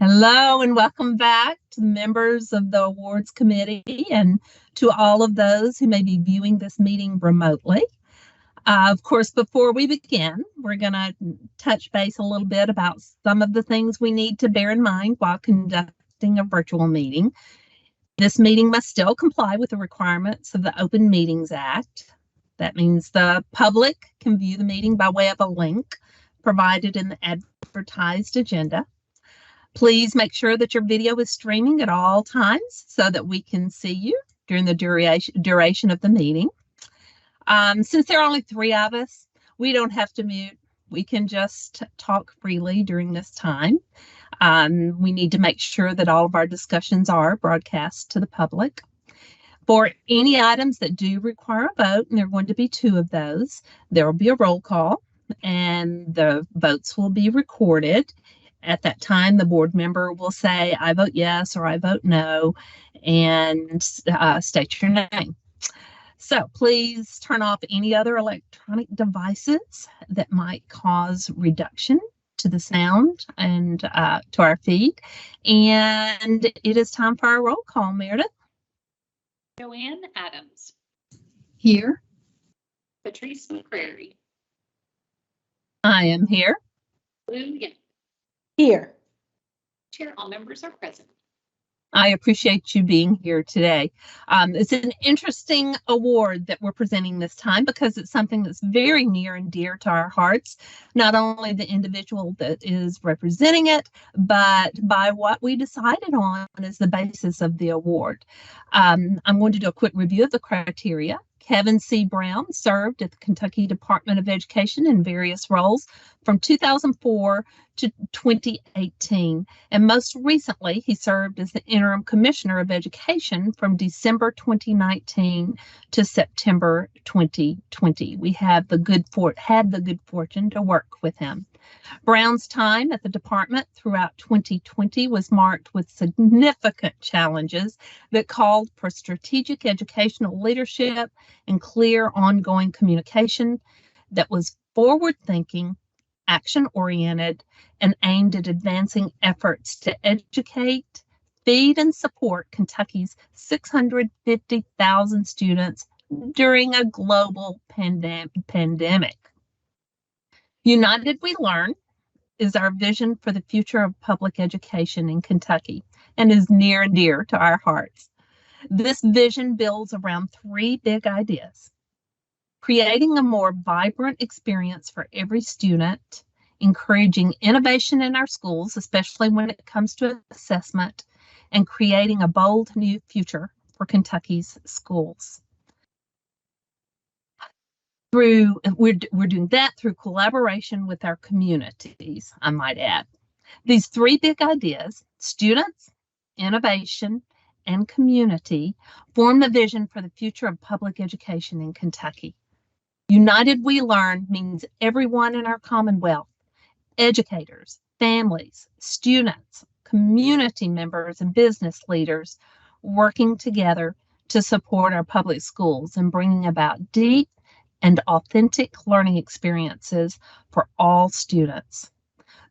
Hello and welcome back to the members of the awards committee and to all of those who may be viewing this meeting remotely. Of course, before we begin, we're going to touch base a little bit about some of the things we need to bear in mind while conducting a virtual meeting. This meeting must still comply with the requirements of the Open Meetings Act. That means the public can view the meeting by way of a link provided in the advertised agenda. Please make sure that your video is streaming at all times so that we can see you during the duration of the meeting. Since there are only 3 of us, we don't have to mute. We can just talk freely during this time. We need to make sure that all of our discussions are broadcast to the public. For any items that do require a vote, and there are going to be 2 of those, there will be a roll call and the votes will be recorded. At that time, the board member will say, I vote yes or I vote no, and state your name. So please turn off any other electronic devices that might cause reduction to the sound and to our feed. And it is time for our roll call, Meredith. Joanne Adams. Here. Patrice McCrary. I am here. Lou Yen. Here. Chair, all members are present. I appreciate you being here today. It's an interesting award that we're presenting this time because it's something that's very near and dear to our hearts, not only the individual that is representing it, but by what we decided on as the basis of the award. I'm going to do a quick review of the criteria. Kevin C. Brown served at the Kentucky Department of Education in various roles from 2004 to 2018. And most recently, he served as the Interim Commissioner of Education from December 2019 to September 2020. We have had the good fortune to work with him. Brown's time at the department throughout 2020 was marked with significant challenges that called for strategic educational leadership and clear ongoing communication that was forward-thinking, action-oriented, and aimed at advancing efforts to educate, feed, and support Kentucky's 650,000 students during a global pandemic. United We Learn is our vision for the future of public education in Kentucky and is near and dear to our hearts. This vision builds around 3 big ideas: creating a more vibrant experience for every student, encouraging innovation in our schools, especially when it comes to assessment, and creating a bold new future for Kentucky's schools. We're doing that through collaboration with our communities, I might add. These 3 big ideas, students, innovation, and community, form the vision for the future of public education in Kentucky. United We Learn means everyone in our Commonwealth, educators, families, students, community members, and business leaders working together to support our public schools and bringing about deep and authentic learning experiences for all students.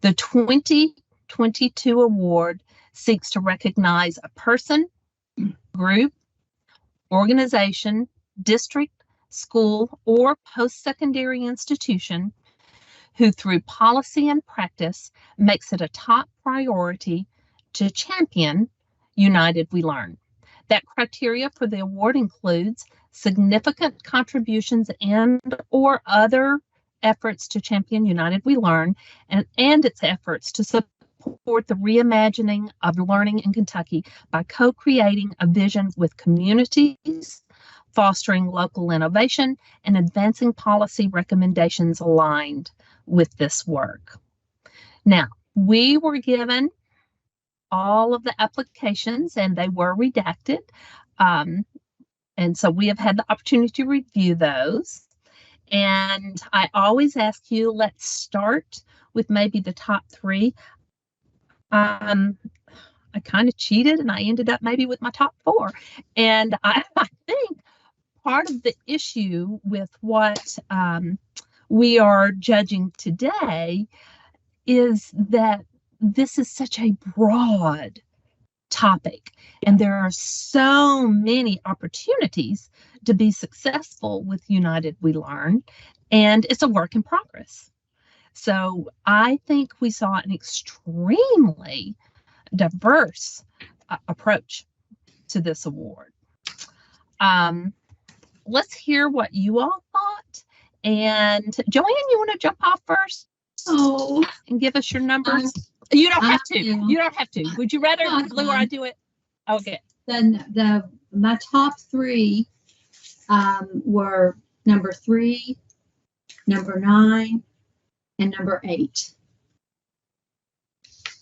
The 2022 award seeks to recognize a person, group, organization, district, school, or post-secondary institution who through policy and practice makes it a top priority to champion United We Learn. That criteria for the award includes significant contributions and or other efforts to champion United We Learn and its efforts to support the reimagining of learning in Kentucky by co-creating a vision with communities, fostering local innovation, and advancing policy recommendations aligned with this work. Now, we were given all of the applications and they were redacted. And so we have had the opportunity to review those. And I always ask you, let's start with maybe the top 3. I kind of cheated and I ended up maybe with my top 4. And I think part of the issue with what we are judging today is that this is such a broad topic, and there are so many opportunities to be successful with United We Learn, and it's a work in progress. So I think we saw an extremely diverse approach to this award. Let's hear what you all thought. And Joanne, you want to jump off first? Oh, and give us your numbers? You don't have to. will. You don't have to. Would you rather, No, Lou, or I do it? Okay. My top three were number 3, number 9, and number 8.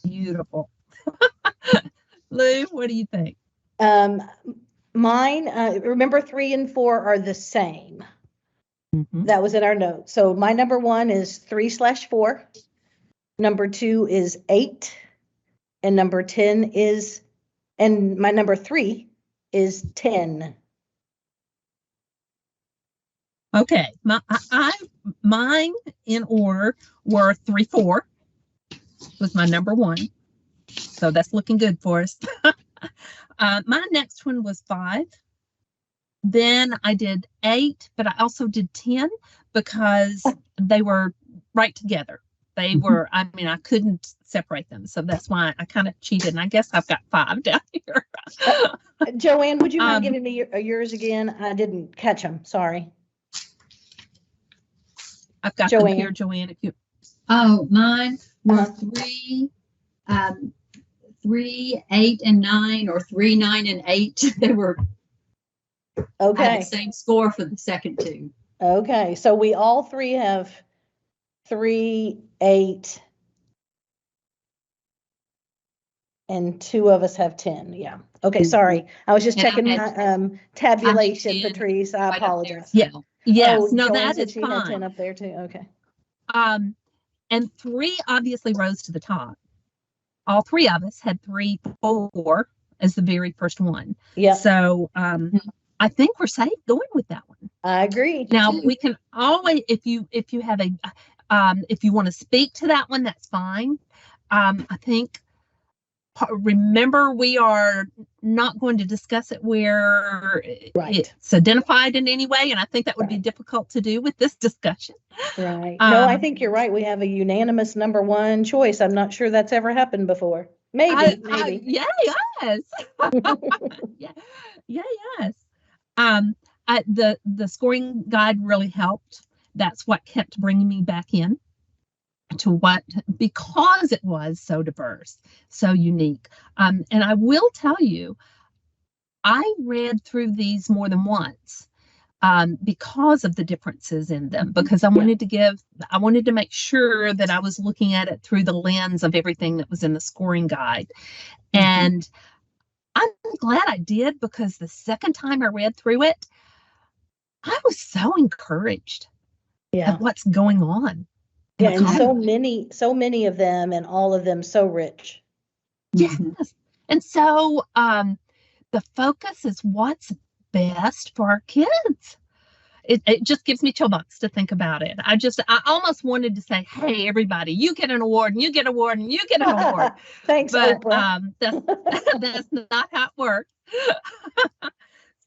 Beautiful. Lou, what do you think? Mine, remember 3 and 4 are the same. Mm-hmm. That was in our notes. So my number 1 is 3/4. Number 2 is 8. And number 10 is, and my number 3 is 10. Okay. Mine in order were 3, 4 was my number 1. So that's looking good for us. My next one was 5. Then I did 8, but I also did 10 because they were right together. They were, I mean, I couldn't separate them. So that's why I kind of cheated. And I guess I've got 5 down here. Joanne, would you mind giving me yours again? I didn't catch them. Sorry. I've got Joanne. them here, Joanne, if you. Oh, mine were 3, 3, 8, and 9, or 3, 9, and 8. They were I had Okay. the same score for the second 2. Okay. So we all 3 have 3, 8, and 2 of us have 10. Yeah. Okay. Sorry. I was just And I checking had my tabulation, 10 Patrice. I right up there, apologize. Yeah. so. Yes, Oh, no, Joanne that said is she had 10 fine. up there too. Okay. And 3 obviously rose to the top. All 3 of us had 3, 4 as the very first one. Yeah, So I think we're safe going with that one. I agree. Now we can always, if you have a, if you want to speak to that one, that's fine. I think, remember, we are not going to discuss it where Right. it's identified in any way, and I think that would be Right. difficult to do with this discussion. Right. No, I Um, think you're right. We have a unanimous number 1 choice. I'm not sure that's ever happened before. Maybe. Yeah, yes. yeah, yes. The scoring guide really helped. That's what kept bringing me back in to what, because it was so diverse, so unique. And I will tell you, I read through these more than once because of the differences in them, because I wanted to make sure that I was looking at it through the lens of everything that was in the scoring guide. And I'm glad I did, because the second time I read through it, I was so encouraged Yeah. at what's going on. Yeah. And so many of them, and all of them so rich. Yes. And so the focus is what's best for our kids. It just gives me chill bumps to think about it. I almost wanted to say, hey, everybody, you get an award, and you get an award, and you get an award. Thanks, But Oprah. that's not how it works.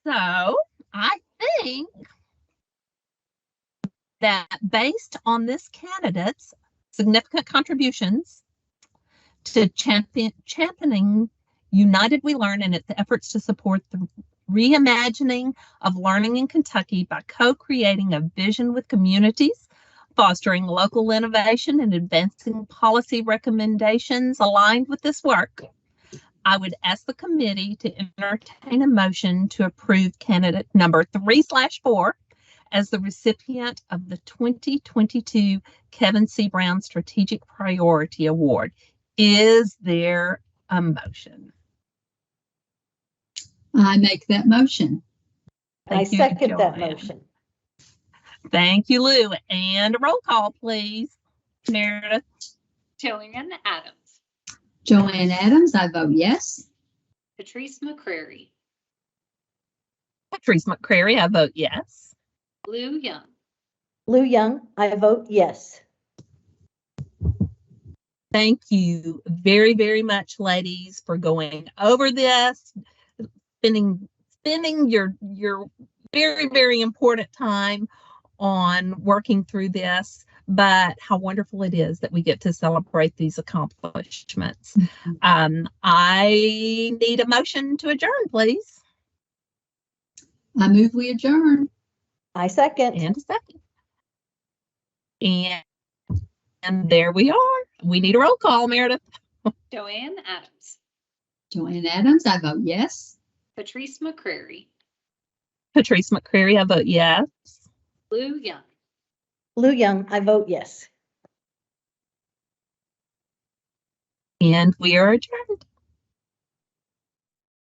So I think that based on this candidate's significant contributions to championing United We Learn and its efforts to support the reimagining of learning in Kentucky by co-creating a vision with communities, fostering local innovation, and advancing policy recommendations aligned with this work, I would ask the committee to entertain a motion to approve candidate number 3/4 as the recipient of the 2022 Kevin C. Brown Strategic Priority Award. Is there a motion? I make that motion. I Thank you, second that Joanne. motion. Thank you, Lou. And a roll call, please. Meredith. Joanne Adams, Joanne Adams, I vote yes. Patrice McCrary, Patrice McCrary, I vote yes. Lou Young, Lou Young, I vote yes. Thank you very, very much, ladies, for going over this, spending your very, very important time on working through this. But how wonderful it is that we get to celebrate these accomplishments. I need a motion to adjourn, please. I move we adjourn. I second. And a second. And there we are. We need a roll call, Meredith. Joanne Adams. Joanne Adams, I vote yes. Patrice McCrary. Patrice McCrary, I vote yes. Lou Young. Lou Young, I vote yes. And we are adjourned.